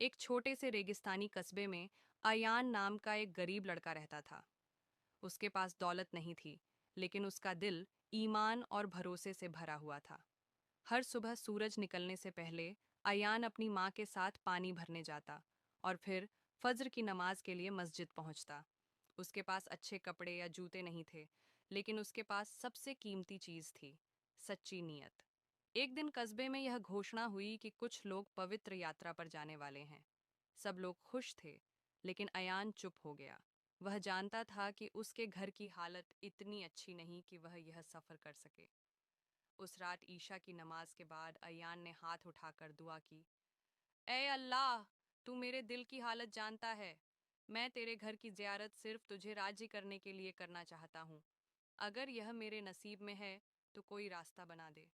एक छोटे से रेगिस्तानी कस्बे में अयान नाम का एक गरीब लड़का रहता था। उसके पास दौलत नहीं थी, लेकिन उसका दिल ईमान और भरोसे से भरा हुआ था। हर सुबह सूरज निकलने से पहले अयान अपनी माँ के साथ पानी भरने जाता और फिर फज्र की नमाज के लिए मस्जिद पहुंचता। उसके पास अच्छे कपड़े या जूते नहीं थे, लेकिन उसके पास सबसे कीमती चीज थी, सच्ची नीयत। एक दिन कस्बे में यह घोषणा हुई कि कुछ लोग पवित्र यात्रा पर जाने वाले हैं। सब लोग खुश थे, लेकिन अयान चुप हो गया। वह जानता था कि उसके घर की हालत इतनी अच्छी नहीं कि वह यह सफर कर सके। उस रात ईशा की नमाज के बाद अयान ने हाथ उठाकर दुआ की। ए अल्लाह, तू मेरे दिल की हालत जानता है। मैं तेरे घर की ज़ियारत सिर्फ तुझे राज़ी करने के लिए करना चाहता हूँ। अगर यह मेरे नसीब में है तो कोई रास्ता बना दे।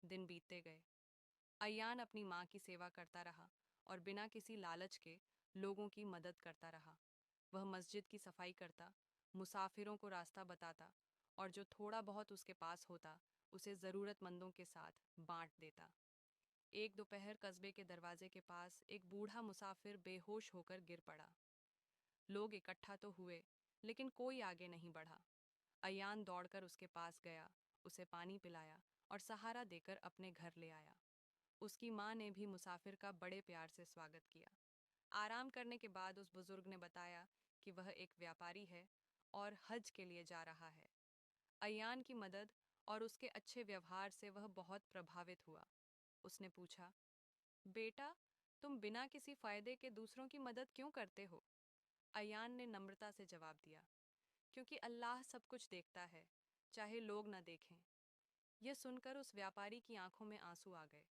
दिन बीतते गए। अयान अपनी माँ की सेवा करता रहा और बिना किसी लालच के लोगों की मदद करता रहा। वह मस्जिद की सफाई करता, मुसाफिरों को रास्ता बताता और जो थोड़ा बहुत उसके पास होता उसे ज़रूरतमंदों के साथ बांट देता। एक दोपहर कस्बे के दरवाजे के पास एक बूढ़ा मुसाफिर बेहोश होकर गिर पड़ा। लोग इकट्ठा तो हुए, लेकिन कोई आगे नहीं बढ़ा। अयान दौड़कर उसके पास गया, उसे पानी पिलाया और सहारा देकर अपने घर ले आया। उसकी माँ ने भी मुसाफिर का बड़े प्यार से स्वागत किया। आराम करने के बाद उस बुजुर्ग ने बताया कि वह एक व्यापारी है और हज के लिए जा रहा है। अयान की मदद और उसके अच्छे व्यवहार से वह बहुत प्रभावित हुआ। उसने पूछा, बेटा, तुम बिना किसी फायदे के दूसरों की मदद क्यों करते हो? अयान ने नम्रता से जवाब दिया, क्योंकि अल्लाह सब कुछ देखता है, चाहे लोग न देखें। यह सुनकर उस व्यापारी की आंखों में आंसू आ गए।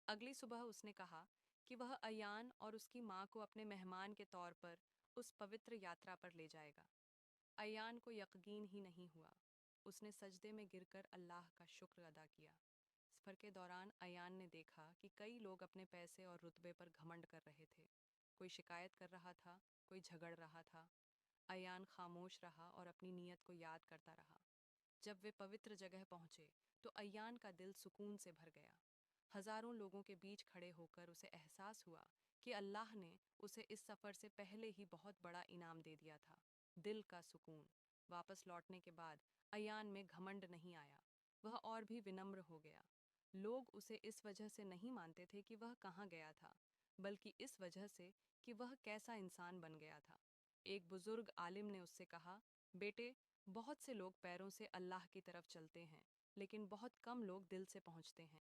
अगली सुबह उसने कहा कि वह अयान और उसकी माँ को अपने मेहमान के तौर पर उस पवित्र यात्रा पर ले जाएगा। अयान को यकीन ही नहीं हुआ। उसने सजदे में गिरकर अल्लाह का शुक्र अदा किया। सफर के दौरान अयान ने देखा कि कई लोग अपने पैसे और रुतबे पर घमंड कर रहे थे। कोई शिकायत कर रहा था, कोई झगड़ रहा था। अयान खामोश रहा और अपनी नीयत को याद करता रहा। जब वे पवित्र जगह पहुंचे तो अयान का दिल सुकून से भर गया। हजारों लोगों के बीच खड़े होकर उसे एहसास हुआ कि अल्लाह ने उसे इस सफ़र से पहले ही बहुत बड़ा इनाम दे दिया था, दिल का सुकून। वापस लौटने के बाद अयान में घमंड नहीं आया, वह और भी विनम्र हो गया। लोग उसे इस वजह से नहीं मानते थे कि वह कहाँ गया था, बल्कि इस वजह से कि वह कैसा इंसान बन गया था। एक बुजुर्ग आलिम ने उससे कहा, बेटे, बहुत से लोग पैरों से अल्लाह की तरफ चलते हैं, लेकिन बहुत कम लोग दिल से पहुंचते हैं।